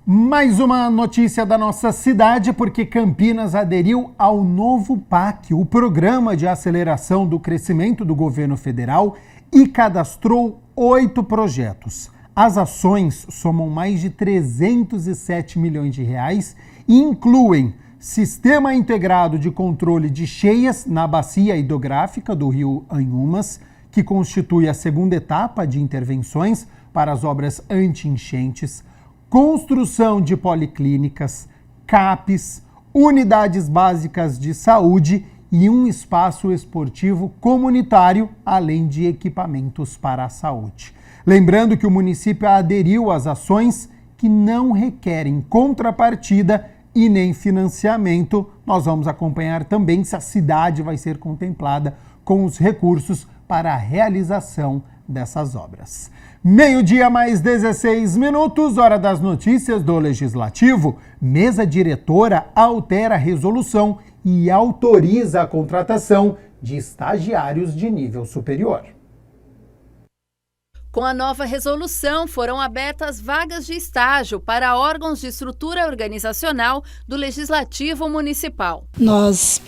Mais uma notícia da nossa cidade, porque Campinas aderiu ao novo PAC, o Programa de Aceleração do Crescimento do Governo Federal, e cadastrou 8 projetos. As ações somam mais de 307 milhões de reais e incluem Sistema Integrado de Controle de Cheias na Bacia Hidrográfica do Rio Anhumas, que constitui a segunda etapa de intervenções para as obras anti-enchentes, construção de policlínicas, CAPs, unidades básicas de saúde e um espaço esportivo comunitário, além de equipamentos para a saúde. Lembrando que o município aderiu às ações que não requerem contrapartida e nem financiamento. Nós vamos acompanhar também se a cidade vai ser contemplada com os recursos para a realização dessas obras. 12:16, hora das notícias do Legislativo. Mesa diretora altera a resolução e autoriza a contratação de estagiários de nível superior. Com a nova resolução, foram abertas vagas de estágio para órgãos de estrutura organizacional do Legislativo Municipal. Nós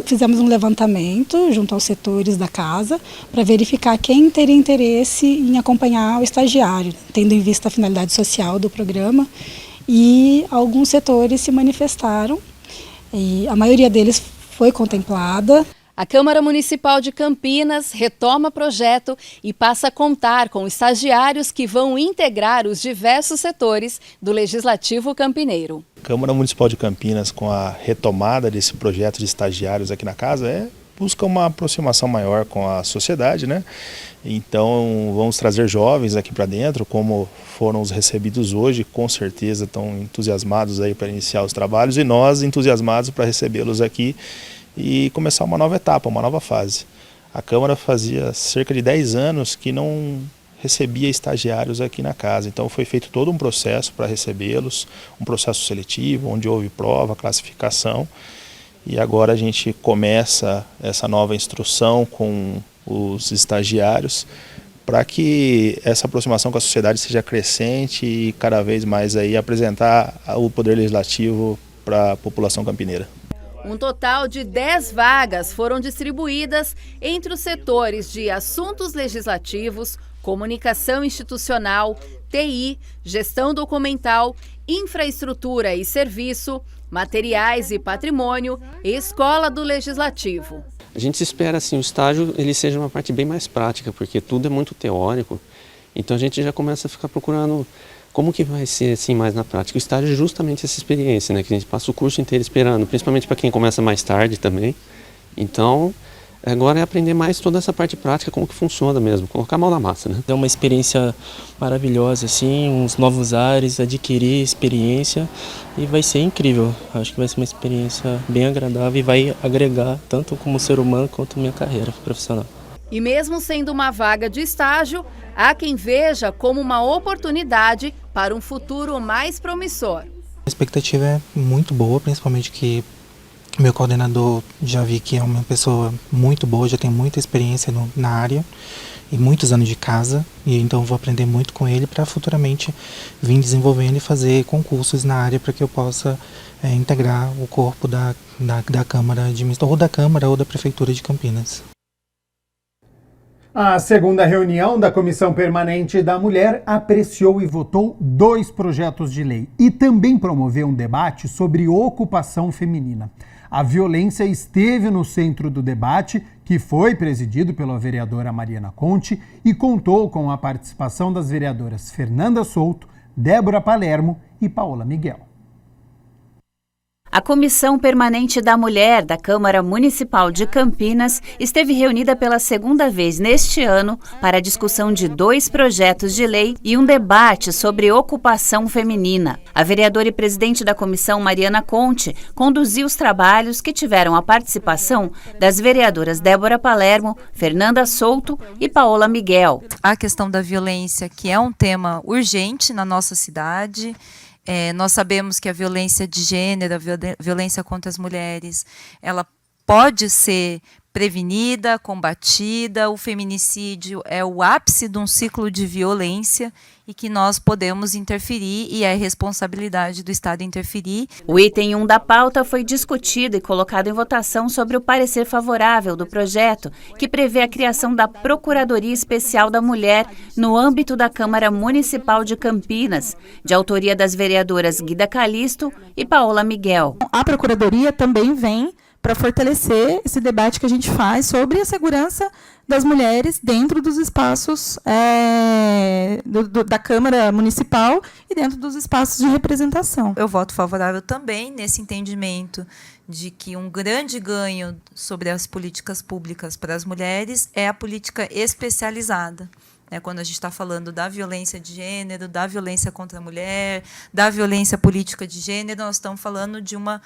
fizemos um levantamento junto aos setores da casa para verificar quem teria interesse em acompanhar o estagiário, tendo em vista a finalidade social do programa, e alguns setores se manifestaram e a maioria deles foi contemplada. A Câmara Municipal de Campinas retoma projeto e passa a contar com estagiários que vão integrar os diversos setores do Legislativo Campineiro. A Câmara Municipal de Campinas, com a retomada desse projeto de estagiários aqui na casa, busca uma aproximação maior com a sociedade, né? Então vamos trazer jovens aqui para dentro, como foram os recebidos hoje, com certeza estão entusiasmados aí para iniciar os trabalhos, e nós entusiasmados para recebê-los aqui e começar uma nova etapa, uma nova fase. A Câmara fazia cerca de 10 anos que não recebia estagiários aqui na casa, então foi feito todo um processo para recebê-los, um processo seletivo, onde houve prova, classificação, e agora a gente começa essa nova instrução com os estagiários para que essa aproximação com a sociedade seja crescente e cada vez mais aí apresentar o Poder Legislativo para a população campineira. Um total de 10 vagas foram distribuídas entre os setores de assuntos legislativos, comunicação institucional, TI, gestão documental, infraestrutura e serviço, materiais e patrimônio e escola do Legislativo. A gente espera assim, o estágio ele seja uma parte bem mais prática, porque tudo é muito teórico, então a gente já começa a ficar procurando como que vai ser assim mais na prática. O estágio é justamente essa experiência, né, que a gente passa o curso inteiro esperando, principalmente para quem começa mais tarde também. Então, agora é aprender mais toda essa parte prática, como que funciona mesmo, colocar a mão na massa, né? É uma experiência maravilhosa, assim, uns novos ares, adquirir experiência e vai ser incrível. Acho que vai ser uma experiência bem agradável e vai agregar tanto como ser humano quanto minha carreira profissional. E mesmo sendo uma vaga de estágio, há quem veja como uma oportunidade para um futuro mais promissor. A expectativa é muito boa, principalmente que meu coordenador já vi que é uma pessoa muito boa, já tem muita experiência na área e muitos anos de casa, e então vou aprender muito com ele para futuramente vir desenvolvendo e fazer concursos na área para que eu possa integrar o corpo da Câmara ou da Câmara ou da Prefeitura de Campinas. A segunda reunião da Comissão Permanente da Mulher apreciou e votou 2 projetos de lei e também promoveu um debate sobre ocupação feminina. A violência esteve no centro do debate, que foi presidido pela vereadora Mariana Conte e contou com a participação das vereadoras Fernanda Souto, Débora Palermo e Paola Miguel. A Comissão Permanente da Mulher da Câmara Municipal de Campinas esteve reunida pela segunda vez neste ano para a discussão de 2 projetos de lei e um debate sobre ocupação feminina. A vereadora e presidente da comissão, Mariana Conte, conduziu os trabalhos que tiveram a participação das vereadoras Débora Palermo, Fernanda Souto e Paola Miguel. A questão da violência, que é um tema urgente na nossa cidade. Nós sabemos que a violência de gênero, a violência contra as mulheres, ela pode ser prevenida, combatida. O feminicídio é o ápice de um ciclo de violência e que nós podemos interferir, e é responsabilidade do Estado interferir. O item 1 da pauta foi discutido e colocado em votação sobre o parecer favorável do projeto, que prevê a criação da Procuradoria Especial da Mulher no âmbito da Câmara Municipal de Campinas, de autoria das vereadoras Guida Calisto e Paola Miguel. A Procuradoria também vem para fortalecer esse debate que a gente faz sobre a segurança das mulheres dentro dos espaços da Câmara Municipal e dentro dos espaços de representação. Eu voto favorável também nesse entendimento de que um grande ganho sobre as políticas públicas para as mulheres é a política especializada. Quando a gente está falando da violência de gênero, da violência contra a mulher, da violência política de gênero, nós estamos falando de uma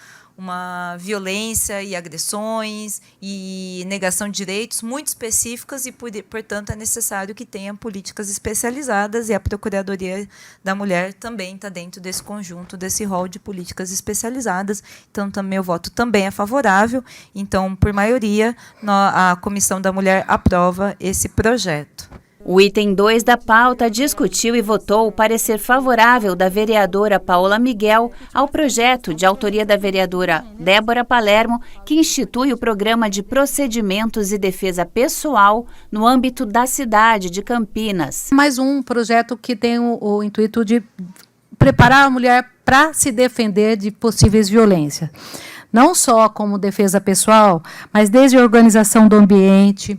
violência e agressões e negação de direitos muito específicas e, portanto, é necessário que tenha políticas especializadas, e a Procuradoria da Mulher também está dentro desse conjunto, desse rol de políticas especializadas. Então, também o voto também é favorável. Então, por maioria, a Comissão da Mulher aprova esse projeto. O item 2 da pauta discutiu e votou o parecer favorável da vereadora Paola Miguel ao projeto de autoria da vereadora Débora Palermo, que institui o Programa de Procedimentos e Defesa Pessoal no âmbito da cidade de Campinas. Mais um projeto que tem o intuito de preparar a mulher para se defender de possíveis violências. Não só como defesa pessoal, mas desde a organização do ambiente,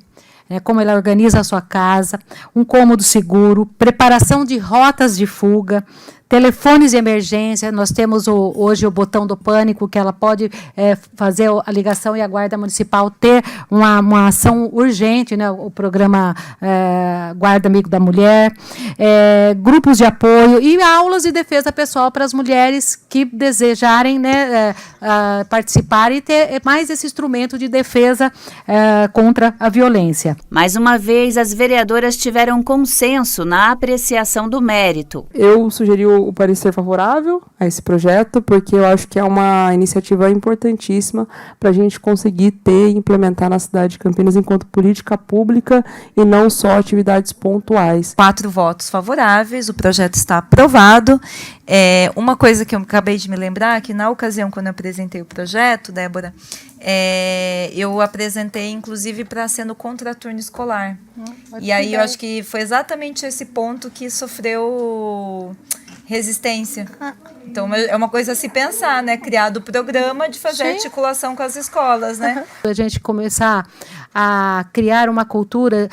como ela organiza a sua casa, um cômodo seguro, preparação de rotas de fuga, telefones de emergência. Nós temos hoje o botão do pânico, que ela pode fazer a ligação e a Guarda Municipal ter uma ação urgente, o programa Guarda Amigo da Mulher, grupos de apoio e aulas de defesa pessoal para as mulheres que desejarem participar e ter mais esse instrumento de defesa contra a violência. Mais uma vez, as vereadoras tiveram consenso na apreciação do mérito. Eu sugeri o parecer favorável a esse projeto, porque eu acho que é uma iniciativa importantíssima para a gente conseguir ter e implementar na cidade de Campinas enquanto política pública e não só atividades pontuais. 4 votos favoráveis, o projeto está aprovado. Uma coisa que eu acabei de me lembrar, que na ocasião quando eu apresentei o projeto, Débora, eu apresentei inclusive para ser no contraturno escolar. E aí eu acho que foi exatamente esse ponto que sofreu resistência. Então é uma coisa a se pensar, criar o programa de fazer articulação com as escolas, A gente começar a criar uma cultura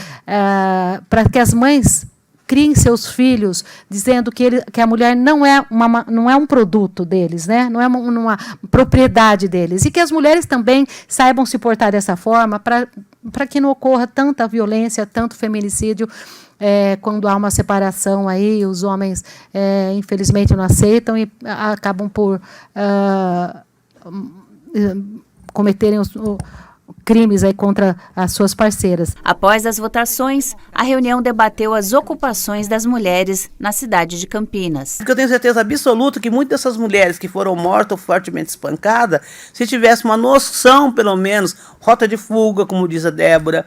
para que as mães criem seus filhos dizendo que a mulher não é um produto deles, não é uma propriedade deles, e que as mulheres também saibam se portar dessa forma para que não ocorra tanta violência, tanto feminicídio. Quando há uma separação aí, os homens infelizmente não aceitam e acabam por cometerem crimes aí contra as suas parceiras. Após as votações, a reunião debateu as ocupações das mulheres na cidade de Campinas. Porque eu tenho certeza absoluta que muitas dessas mulheres que foram mortas ou fortemente espancadas, se tivesse uma noção, pelo menos, rota de fuga, como diz a Débora,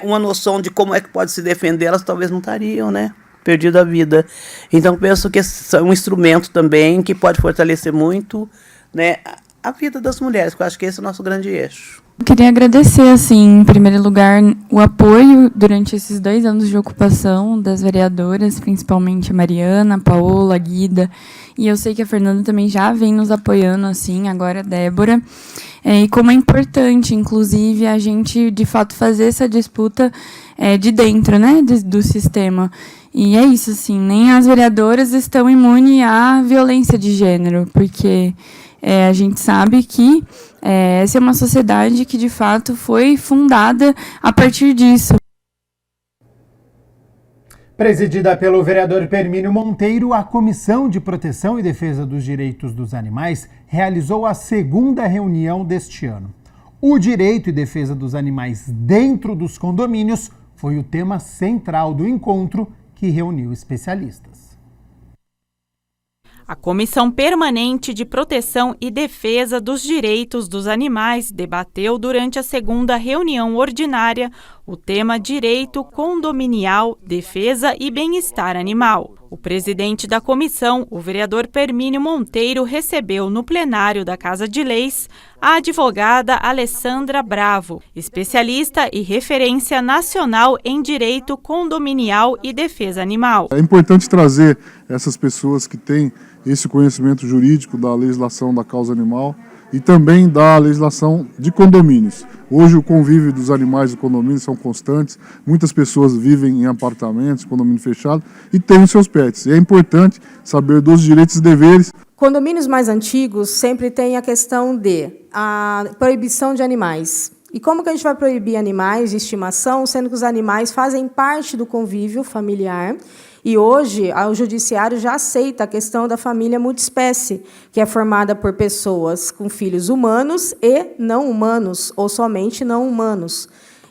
uma noção de como é que pode se defender, elas talvez não estariam, perdido a vida. Então, penso que esse é um instrumento também que pode fortalecer muito, a vida das mulheres, que eu acho que esse é o nosso grande eixo. Eu queria agradecer, em primeiro lugar, o apoio durante esses 2 anos de ocupação das vereadoras, principalmente a Mariana, a Paola, a Guida, e eu sei que a Fernanda também já vem nos apoiando, agora a Débora, e como é importante, inclusive, a gente, de fato, fazer essa disputa de dentro, do sistema. E é isso, nem as vereadoras estão imunes à violência de gênero, porque a gente sabe que essa é uma sociedade que, de fato, foi fundada a partir disso. Presidida pelo vereador Permínio Monteiro, a Comissão de Proteção e Defesa dos Direitos dos Animais realizou a 2ª reunião deste ano. O direito e defesa dos animais dentro dos condomínios foi o tema central do encontro, que reuniu especialistas. A Comissão Permanente de Proteção e Defesa dos Direitos dos Animais debateu durante a segunda reunião ordinária o tema Direito Condominial, Defesa e Bem-Estar Animal. O presidente da comissão, o vereador Permínio Monteiro, recebeu no plenário da Casa de Leis a advogada Alessandra Bravo, especialista e referência nacional em direito condominial e defesa animal. É importante trazer essas pessoas que têm esse conhecimento jurídico da legislação da causa animal e também da legislação de condomínios. Hoje o convívio dos animais de condomínios são constantes, muitas pessoas vivem em apartamentos, condomínio fechado e têm os seus pets. E é importante saber dos direitos e deveres. Condomínios mais antigos sempre tem a questão de a proibição de animais. E como que a gente vai proibir animais de estimação, sendo que os animais fazem parte do convívio familiar? E hoje o judiciário já aceita a questão da família multiespécie, que é formada por pessoas com filhos humanos e não humanos, ou somente não humanos.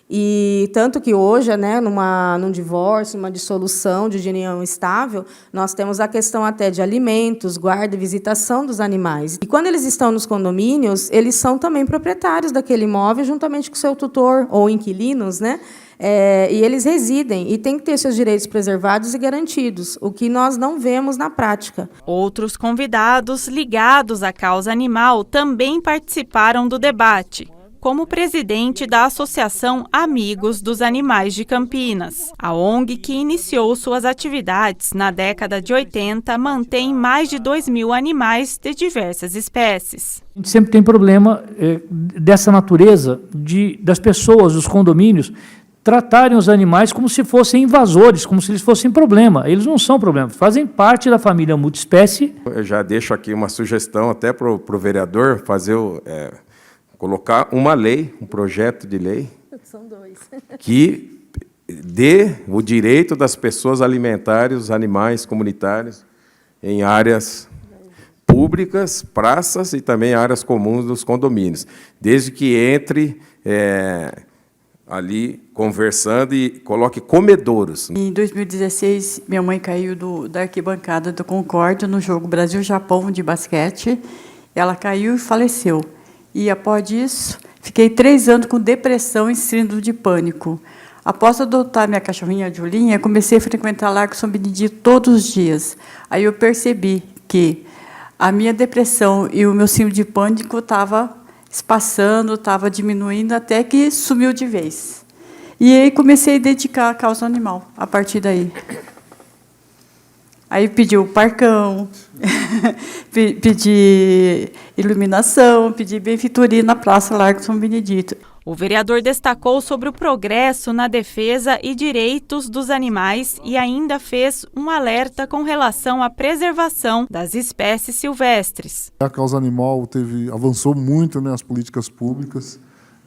E tanto que hoje, né, num divórcio, numa dissolução de união estável, nós temos a questão até de alimentos, guarda e visitação dos animais. E quando eles estão nos condomínios, eles são também proprietários daquele imóvel, juntamente com o seu tutor ou inquilinos, né? E eles residem e têm que ter seus direitos preservados e garantidos, o que nós não vemos na prática. Outros convidados ligados à causa animal também participaram do debate, como presidente da Associação Amigos dos Animais de Campinas. A ONG, que iniciou suas atividades na década de 80, mantém mais de 2.000 animais de diversas espécies. A gente sempre tem problema dessa natureza das pessoas, dos condomínios, tratarem os animais como se fossem invasores, como se eles fossem problema. Eles não são problema, fazem parte da família multiespécie. Eu já deixo aqui uma sugestão até para o vereador fazer colocar uma lei, um projeto de lei, que dê o direito das pessoas alimentarem os animais comunitários em áreas públicas, praças e também áreas comuns dos condomínios, desde que entre ali conversando e coloque comedouros. Em 2016, minha mãe caiu da arquibancada do Concórdia no jogo Brasil-Japão de basquete. Ela caiu e faleceu. E, após isso, fiquei 3 anos com depressão e síndrome de pânico. Após adotar minha cachorrinha Julinha, comecei a frequentar Largo São Benedito todos os dias. Aí eu percebi que a minha depressão e o meu síndrome de pânico estava espaçando, estava diminuindo, até que sumiu de vez. E aí comecei a dedicar a causa animal, a partir daí. Aí pedi o parcão, pedi iluminação, pedi benfeitoria na Praça Largo São Benedito. O vereador destacou sobre o progresso na defesa e direitos dos animais e ainda fez um alerta com relação à preservação das espécies silvestres. A causa animal avançou muito, né, as políticas públicas,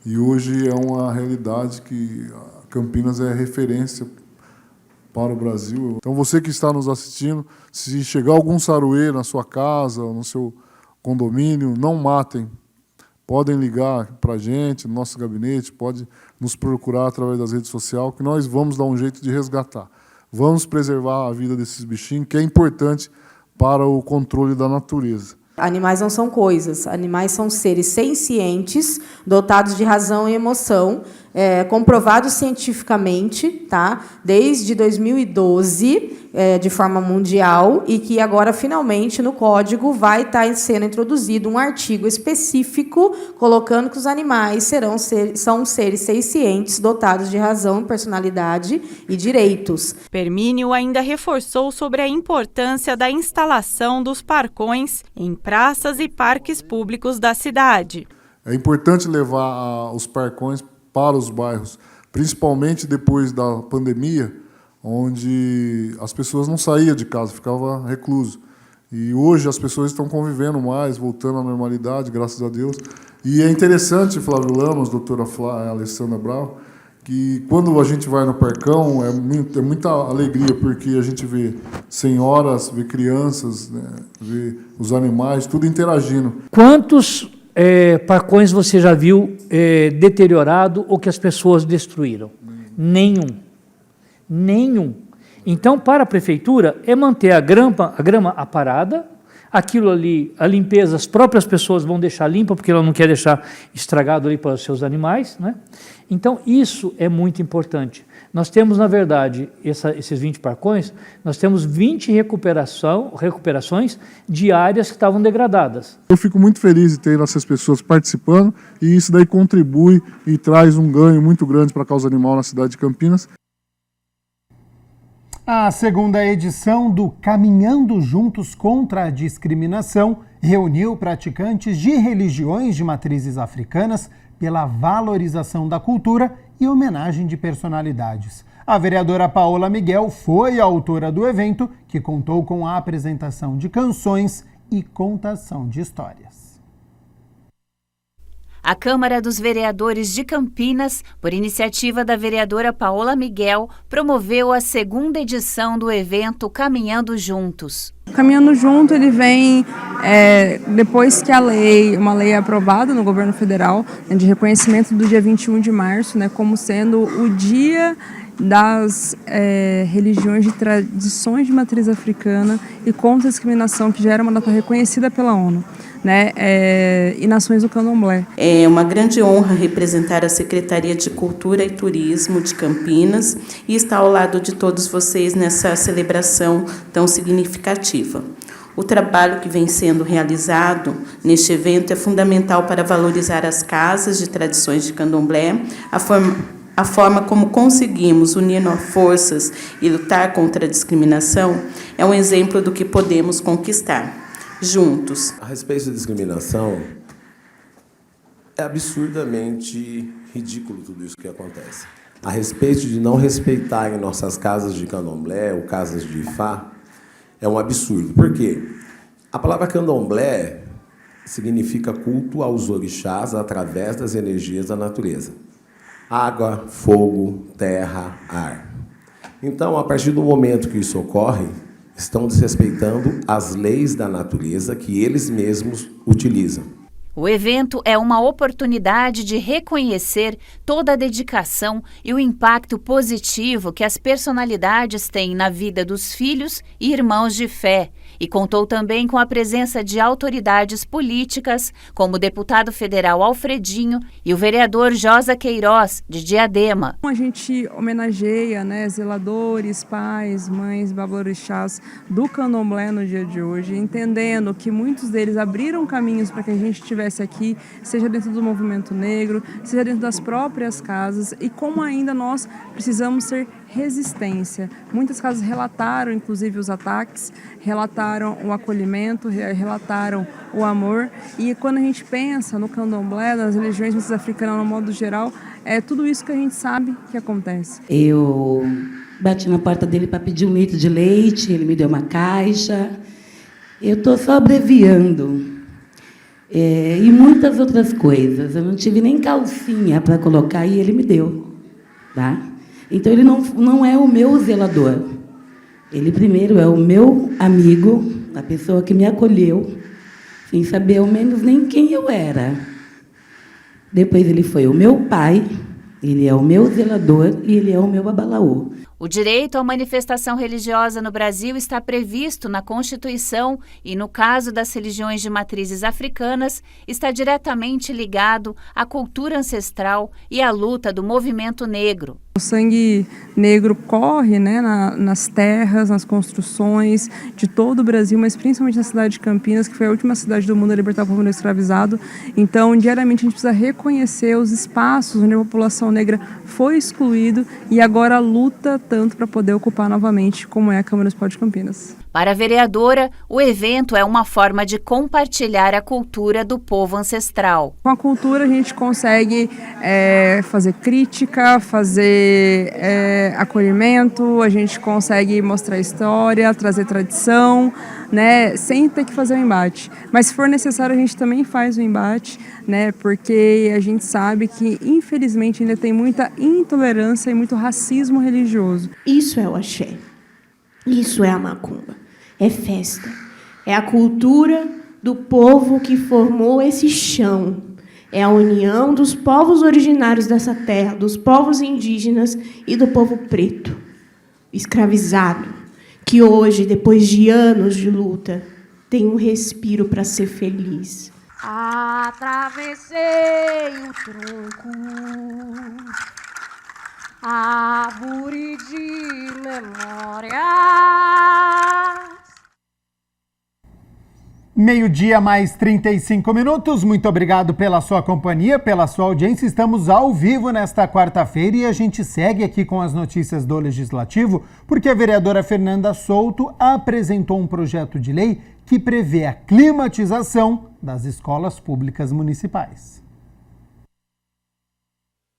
e hoje é uma realidade que Campinas é referência para o Brasil. Então você que está nos assistindo, se chegar algum saruê na sua casa, no seu condomínio, não matem. Podem ligar para a gente, no nosso gabinete, pode nos procurar através das redes sociais, que nós vamos dar um jeito de resgatar. Vamos preservar a vida desses bichinhos, que é importante para o controle da natureza. Animais não são coisas, animais são seres sencientes, dotados de razão e emoção, comprovados cientificamente, tá? Desde 2012, de forma mundial, e que agora, finalmente, no Código vai estar sendo introduzido um artigo específico colocando que os animais são seres sencientes, dotados de razão, personalidade e direitos. Permínio ainda reforçou sobre a importância da instalação dos parcões em praças e parques públicos da cidade. É importante levar os parcões para os bairros, principalmente depois da pandemia, onde as pessoas não saíam de casa, ficavam reclusos. E hoje as pessoas estão convivendo mais, voltando à normalidade, graças a Deus. E é interessante, Flávio Lamas, doutora Alessandra Bravo, que quando a gente vai no parcão é muita alegria, porque a gente vê senhoras, vê crianças, né, vê os animais, tudo interagindo. Quantos parcões você já viu deteriorado ou que as pessoas destruíram? Nenhum. Nenhum. Então, para a prefeitura, é manter a grama aparada, aquilo ali, a limpeza, as próprias pessoas vão deixar limpa, porque ela não quer deixar estragado ali para os seus animais, né? Então, isso é muito importante. Nós temos, na verdade, esses 20 parcões, nós temos 20 recuperações de áreas que estavam degradadas. Eu fico muito feliz de ter essas pessoas participando e isso daí contribui e traz um ganho muito grande para a causa animal na cidade de Campinas. A segunda edição do Caminhando Juntos contra a Discriminação reuniu praticantes de religiões de matrizes africanas pela valorização da cultura e homenagem de personalidades. A vereadora Paola Miguel foi a autora do evento, que contou com a apresentação de canções e contação de histórias. A Câmara dos Vereadores de Campinas, por iniciativa da vereadora Paola Miguel, promoveu a segunda edição do evento Caminhando Juntos. Caminhando Junto, ele vem depois que uma lei é aprovada no governo federal, de reconhecimento do dia 21 de março, como sendo o dia das religiões de tradições de matriz africana e contra a discriminação, que já era uma data reconhecida pela ONU. E Nações do Candomblé. É uma grande honra representar a Secretaria de Cultura e Turismo de Campinas e estar ao lado de todos vocês nessa celebração tão significativa. O trabalho que vem sendo realizado neste evento é fundamental para valorizar as casas de tradições de candomblé, a forma como conseguimos unir forças e lutar contra a discriminação é um exemplo do que podemos conquistar juntos. A respeito da discriminação, é absurdamente ridículo tudo isso que acontece. A respeito de não respeitarem nossas casas de candomblé ou casas de Ifá, é um absurdo. Por quê? A palavra candomblé significa culto aos orixás através das energias da natureza. Água, fogo, terra, ar. Então, a partir do momento que isso ocorre, estão desrespeitando as leis da natureza que eles mesmos utilizam. O evento é uma oportunidade de reconhecer toda a dedicação e o impacto positivo que as personalidades têm na vida dos filhos e irmãos de fé, e contou também com a presença de autoridades políticas, como o deputado federal Alfredinho e o vereador Josa Queiroz, de Diadema. A gente homenageia zeladores, pais, mães, babalorixás do candomblé no dia de hoje, entendendo que muitos deles abriram caminhos para que a gente estivesse aqui, seja dentro do movimento negro, seja dentro das próprias casas, e como ainda nós precisamos ser resistência. Muitas casas relataram, inclusive, os ataques, relataram o acolhimento, relataram o amor. E quando a gente pensa no candomblé, nas religiões africanas no modo geral, é tudo isso que a gente sabe que acontece. Eu bati na porta dele para pedir 1 litro de leite, ele me deu uma caixa. Eu estou só abreviando. E muitas outras coisas. Eu não tive nem calcinha para colocar e ele me deu. Tá? Então, ele não é o meu zelador. Ele, primeiro, é o meu amigo, a pessoa que me acolheu, sem saber ao menos nem quem eu era. Depois, ele foi o meu pai, ele é o meu zelador e ele é o meu babalaô. O direito à manifestação religiosa no Brasil está previsto na Constituição e, no caso das religiões de matrizes africanas, está diretamente ligado à cultura ancestral e à luta do movimento negro. O sangue negro corre nas terras, nas construções de todo o Brasil, mas principalmente na cidade de Campinas, que foi a última cidade do mundo a libertar o povo escravizado. Então, diariamente, a gente precisa reconhecer os espaços onde a população negra foi excluída e agora luta tanto para poder ocupar novamente, como é a Câmara Municipal de Campinas. Para a vereadora, o evento é uma forma de compartilhar a cultura do povo ancestral. Com a cultura a gente consegue fazer crítica, fazer acolhimento, a gente consegue mostrar história, trazer tradição, sem ter que fazer um embate. Mas se for necessário a gente também faz o embate, porque a gente sabe que infelizmente ainda tem muita intolerância e muito racismo religioso. Isso é o axé. Isso é a macumba, é festa, é a cultura do povo que formou esse chão, é a união dos povos originários dessa terra, dos povos indígenas e do povo preto, escravizado, que hoje, depois de anos de luta, tem um respiro para ser feliz. Atravessei o tronco, árvore de memória. 12h mais 35 minutos. Muito obrigado pela sua companhia, pela sua audiência. Estamos ao vivo nesta quarta-feira e a gente segue aqui com as notícias do Legislativo, porque a vereadora Fernanda Souto apresentou um projeto de lei que prevê a climatização das escolas públicas municipais.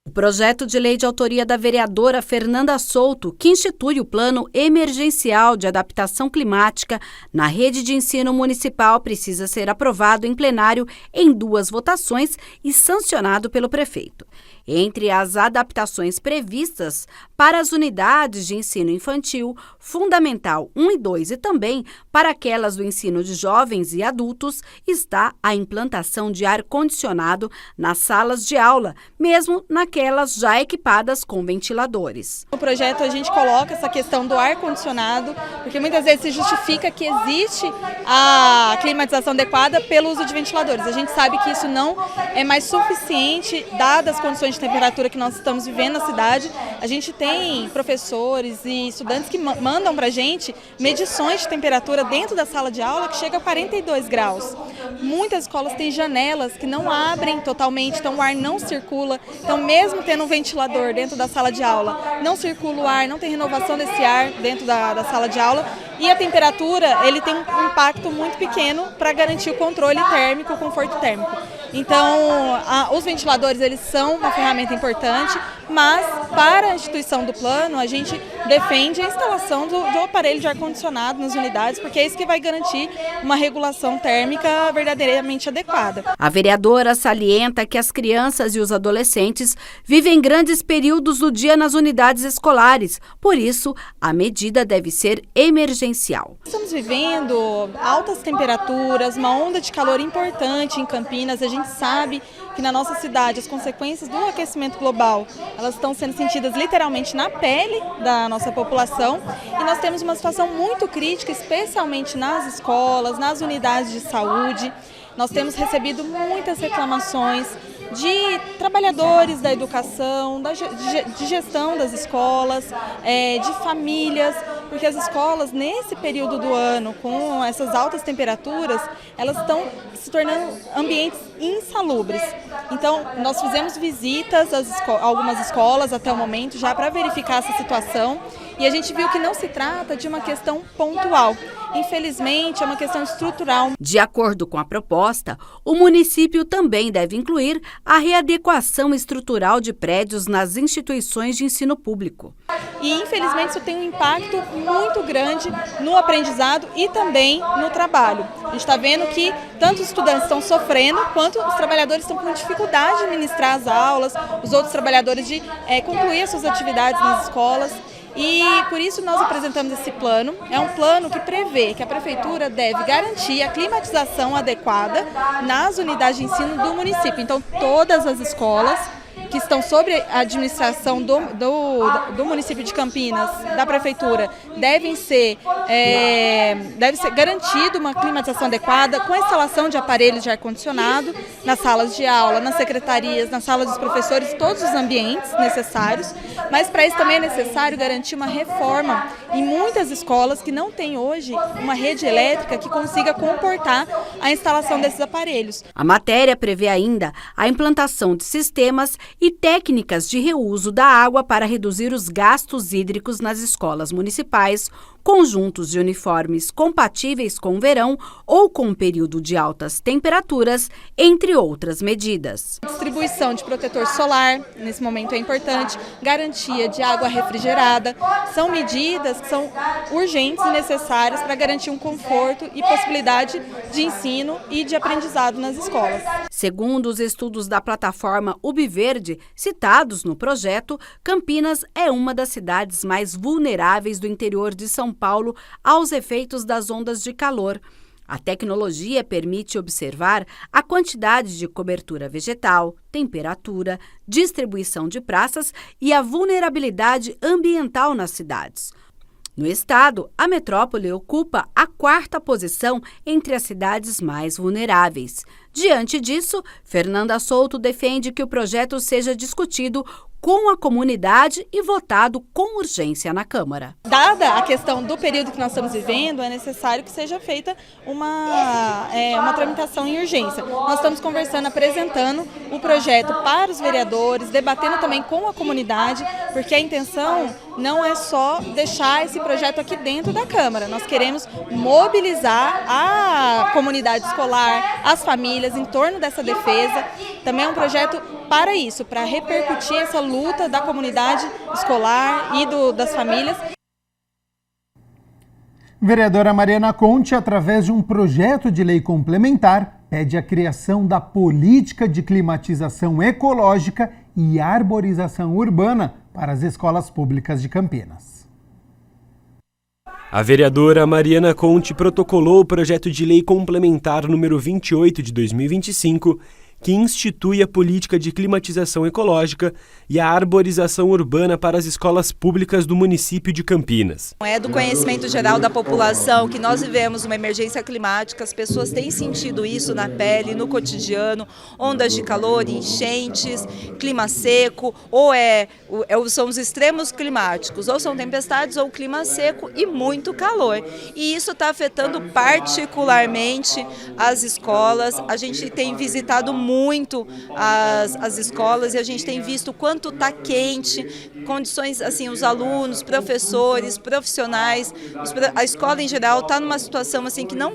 O projeto de lei de autoria da vereadora Fernanda Souto, que institui o Plano Emergencial de Adaptação Climática na rede de ensino municipal, precisa ser aprovado em plenário em 2 votações e sancionado pelo prefeito. Entre as adaptações previstas para as unidades de ensino infantil, fundamental 1 e 2 e também para aquelas do ensino de jovens e adultos, está a implantação de ar-condicionado nas salas de aula, mesmo naquelas já equipadas com ventiladores. No projeto a gente coloca essa questão do ar-condicionado, porque muitas vezes se justifica que existe a climatização adequada pelo uso de ventiladores. A gente sabe que isso não é mais suficiente, dadas as condições de temperatura que nós estamos vivendo na cidade. A gente tem professores e estudantes que mandam para a gente medições de temperatura dentro da sala de aula que chega a 42 graus. Muitas escolas têm janelas que não abrem totalmente, então o ar não circula. Então, mesmo tendo um ventilador dentro da sala de aula, não circula o ar, não tem renovação desse ar dentro da sala de aula. E a temperatura, ele tem um impacto muito pequeno para garantir o controle térmico, o conforto térmico. Então, os ventiladores, eles são uma ferramenta importante, mas para a instituição do plano, a gente defende a instalação do aparelho de ar-condicionado nas unidades, porque é isso que vai garantir uma regulação térmica verdadeiramente adequada. A vereadora salienta que as crianças e os adolescentes vivem grandes períodos do dia nas unidades escolares, por isso, a medida deve ser emergencial. Estamos vivendo altas temperaturas, uma onda de calor importante em Campinas. A gente sabe que na nossa cidade as consequências do aquecimento global, elas estão sendo sentidas literalmente na pele da nossa população, e nós temos uma situação muito crítica, especialmente nas escolas, nas unidades de saúde. Nós temos recebido muitas reclamações de trabalhadores da educação, de gestão das escolas, de famílias, porque as escolas, nesse período do ano, com essas altas temperaturas, elas estão se tornando ambientes insalubres. Então, nós fizemos visitas a algumas escolas até o momento, já para verificar essa situação, e a gente viu que não se trata de uma questão pontual. Infelizmente, é uma questão estrutural. De acordo com a proposta, o município também deve incluir a readequação estrutural de prédios nas instituições de ensino público. E, infelizmente, isso tem um impacto muito grande no aprendizado e também no trabalho. A gente está vendo que tanto os estudantes estão sofrendo, quanto os trabalhadores estão com dificuldade de ministrar as aulas, os outros trabalhadores de concluir as suas atividades nas escolas. E por isso nós apresentamos esse plano. É um plano que prevê que a prefeitura deve garantir a climatização adequada nas unidades de ensino do município. Então, todas as escolas que estão sob a administração do município de Campinas, da prefeitura, deve ser garantido uma climatização adequada com a instalação de aparelhos de ar-condicionado nas salas de aula, nas secretarias, nas salas dos professores, todos os ambientes necessários. Mas para isso também é necessário garantir uma reforma em muitas escolas que não têm hoje uma rede elétrica que consiga comportar a instalação desses aparelhos. A matéria prevê ainda a implantação de sistemas e técnicas de reuso da água para reduzir os gastos hídricos nas escolas municipais, conjuntos de uniformes compatíveis com o verão ou com o período de altas temperaturas, entre outras medidas. Distribuição de protetor solar, nesse momento é importante, garantia de água refrigerada, são medidas que são urgentes e necessárias para garantir um conforto e possibilidade de ensino e de aprendizado nas escolas. Segundo os estudos da plataforma Ubiverde, citados no projeto, Campinas é uma das cidades mais vulneráveis do interior de São Paulo aos efeitos das ondas de calor. A tecnologia permite observar a quantidade de cobertura vegetal, temperatura, distribuição de praças e a vulnerabilidade ambiental nas cidades. No estado, a metrópole ocupa a 4ª posição entre as cidades mais vulneráveis. Diante disso, Fernanda Souto defende que o projeto seja discutido com a comunidade e votado com urgência na Câmara. Dada a questão do período que nós estamos vivendo, é necessário que seja feita uma tramitação em urgência. Nós estamos conversando, apresentando o projeto para os vereadores, debatendo também com a comunidade, porque a intenção não é só deixar esse projeto aqui dentro da Câmara. Nós queremos mobilizar a comunidade escolar, as famílias em torno dessa defesa. Também é um projeto para isso, para repercutir essa luta da comunidade escolar e das famílias. Vereadora Mariana Conte, através de um projeto de lei complementar, pede a criação da política de climatização ecológica e arborização urbana para as escolas públicas de Campinas. A vereadora Mariana Conte protocolou o projeto de lei complementar número 28 de 2025, que institui a política de climatização ecológica e a arborização urbana para as escolas públicas do município de Campinas. É do conhecimento geral da população que nós vivemos uma emergência climática, as pessoas têm sentido isso na pele, no cotidiano, ondas de calor, enchentes, clima seco, são os extremos climáticos, ou são tempestades ou clima seco e muito calor. E isso está afetando particularmente as escolas. A gente tem visitado muito as escolas e a gente tem visto o quanto está quente, condições assim, os alunos, professores, profissionais, a escola em geral está numa situação assim que não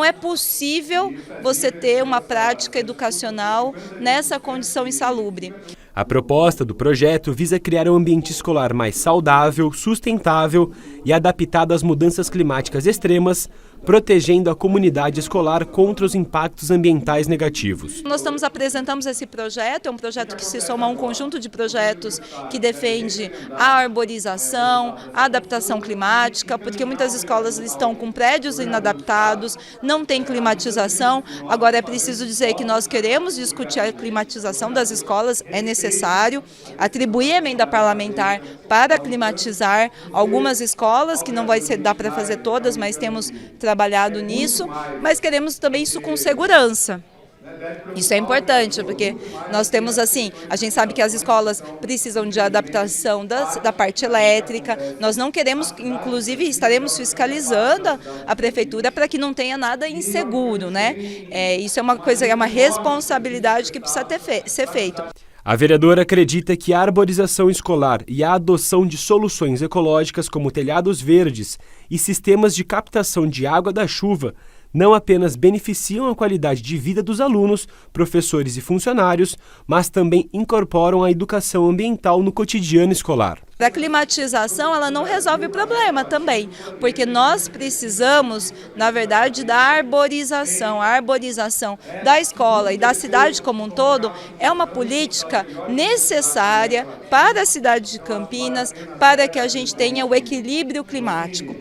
é possível você ter uma prática educacional nessa condição insalubre. A proposta do projeto visa criar um ambiente escolar mais saudável, sustentável e adaptado às mudanças climáticas extremas, protegendo a comunidade escolar contra os impactos ambientais negativos. Nós apresentamos esse projeto, é um projeto que se soma a um conjunto de projetos que defende a arborização, a adaptação climática, porque muitas escolas estão com prédios inadaptados, não tem climatização. Agora é preciso dizer que nós queremos discutir a climatização das escolas, é necessário atribuir emenda parlamentar para climatizar algumas escolas, que não vai dar para fazer todas, mas temos trabalhado nisso, mas queremos também isso com segurança. Isso é importante, porque nós temos assim, a gente sabe que as escolas precisam de adaptação da parte elétrica, nós não queremos, inclusive estaremos fiscalizando a prefeitura para que não tenha nada inseguro, né? Isso é uma coisa, é uma responsabilidade que precisa ser feito. A vereadora acredita que a arborização escolar e a adoção de soluções ecológicas como telhados verdes e sistemas de captação de água da chuva não apenas beneficiam a qualidade de vida dos alunos, professores e funcionários, mas também incorporam a educação ambiental no cotidiano escolar. A climatização ela não resolve o problema também, porque nós precisamos, na verdade, da arborização. A arborização da escola e da cidade como um todo é uma política necessária para a cidade de Campinas, para que a gente tenha o equilíbrio climático.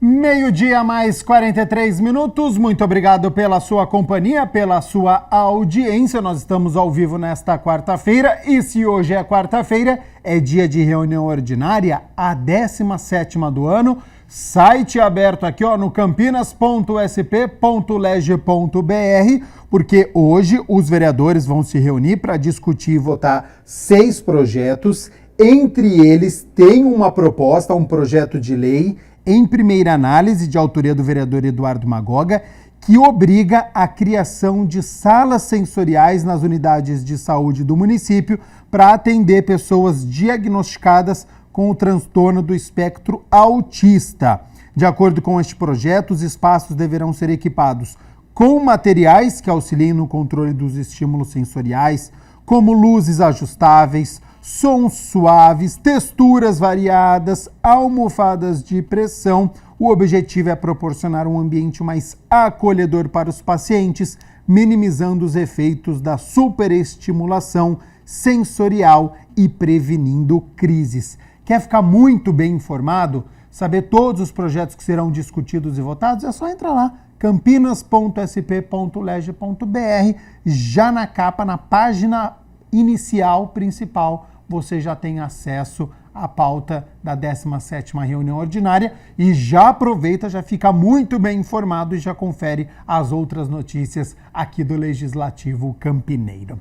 12:00 mais 43 minutos. Muito obrigado pela sua companhia, pela sua audiência. Nós estamos ao vivo nesta quarta-feira e se hoje é quarta-feira, é dia de reunião ordinária, a 17ª do ano. Site aberto aqui no campinas.sp.leg.br, porque hoje os vereadores vão se reunir para discutir e votar 6 projetos. Entre eles tem uma proposta, um projeto de lei em primeira análise, de autoria do vereador Eduardo Magoga, que obriga a criação de salas sensoriais nas unidades de saúde do município para atender pessoas diagnosticadas com o transtorno do espectro autista. De acordo com este projeto, os espaços deverão ser equipados com materiais que auxiliem no controle dos estímulos sensoriais, como luzes ajustáveis, sons suaves, texturas variadas, almofadas de pressão. O objetivo é proporcionar um ambiente mais acolhedor para os pacientes, minimizando os efeitos da superestimulação sensorial e prevenindo crises. Quer ficar muito bem informado? Saber todos os projetos que serão discutidos e votados? É só entrar lá, campinas.sp.leg.br, já na capa, na página inicial, principal, você já tem acesso à pauta da 17ª reunião ordinária e já aproveita, já fica muito bem informado e já confere as outras notícias aqui do Legislativo Campineiro.